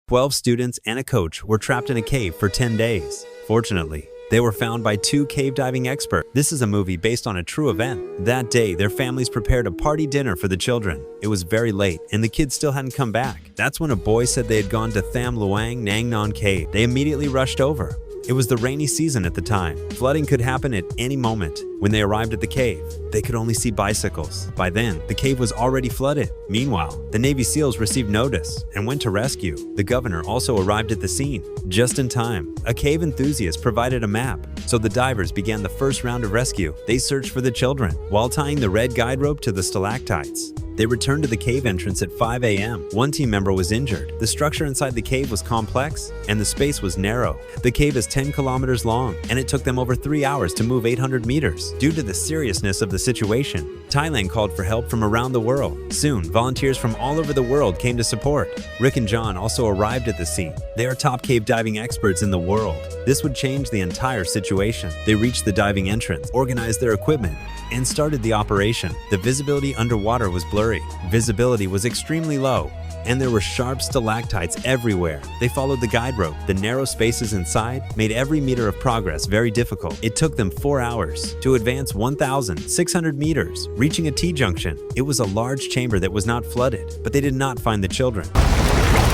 12 students and a coach were trapped in a cave for 10 days. Fortunately, they were found by 2 cave diving experts. This is a movie based on a true event. That day, their families prepared a party dinner for the children. It was very late, and the kids still hadn't come back. That's when a boy said they had gone to Tham Luang Nang Non Cave. They immediately rushed over. It was the rainy season at the time. Flooding could happen at any moment. When they arrived at the cave, they could only see bicycles. By then, the cave was already flooded. Meanwhile, the Navy SEALs received notice and went to rescue. The governor also arrived at the scene. Just in time, a cave enthusiast provided a map, so the divers began the first round of rescue. They searched for the children while tying the red guide rope to the stalactites. They returned to the cave entrance at 5 a.m. One team member was injured. The structure inside the cave was complex, and the space was narrow. The cave is 10 kilometers long, and it took them over 3 hours to move 800 meters. Due to the seriousness of the situation, Thailand called for help from around the world. Soon, volunteers from all over the world came to support. Rick and John also arrived at the scene. They are top cave diving experts in the world. This would change the entire situation. They reached the diving entrance, organized their equipment, and started the operation. The visibility underwater was blurry. Visibility was extremely low, and there were sharp stalactites everywhere. They followed the guide rope. The narrow spaces inside made every meter of progress very difficult. It took them 4 hours to advance 1,600 meters, reaching a T-junction. It was a large chamber that was not flooded, but they did not find the children.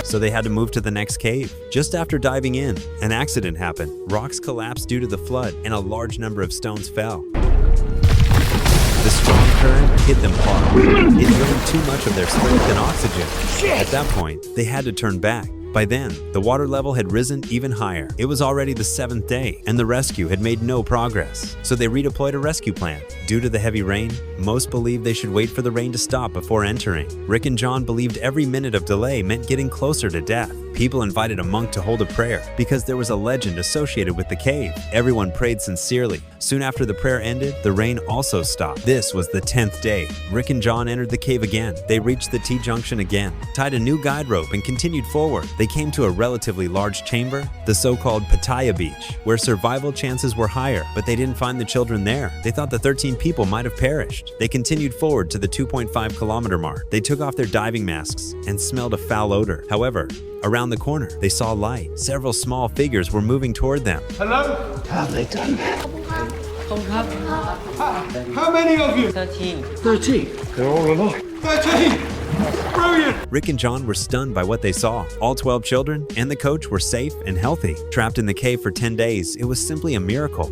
So they had to move to the next cave. Just after diving in, an accident happened. Rocks collapsed due to the flood, and a large number of stones fell. The strong current hit them hard. It drained too much of their strength and oxygen. At that point, they had to turn back. By then, the water level had risen even higher. It was already the 7th day, and the rescue had made no progress. So they redeployed a rescue plan. Due to the heavy rain, most believed they should wait for the rain to stop before entering. Rick and John believed every minute of delay meant getting closer to death. People invited a monk to hold a prayer because there was a legend associated with the cave. Everyone prayed sincerely. Soon after the prayer ended, the rain also stopped. This was the 10th day. Rick and John entered the cave again. They reached the T-junction again, tied a new guide rope, and continued forward. They came to a relatively large chamber, the so-called Pattaya Beach, where survival chances were higher, but they didn't find the children there. They thought the 13 people might have perished. They continued forward to the 2.5-kilometer mark. They took off their diving masks and smelled a foul odor. However, around the corner, they saw light. Several small figures were moving toward them. Hello? How have they done? How many of you? 13. 13? They're all alive. 13! Brilliant! Rick and John were stunned by what they saw. All 12 children and the coach were safe and healthy. Trapped in the cave for 10 days, it was simply a miracle.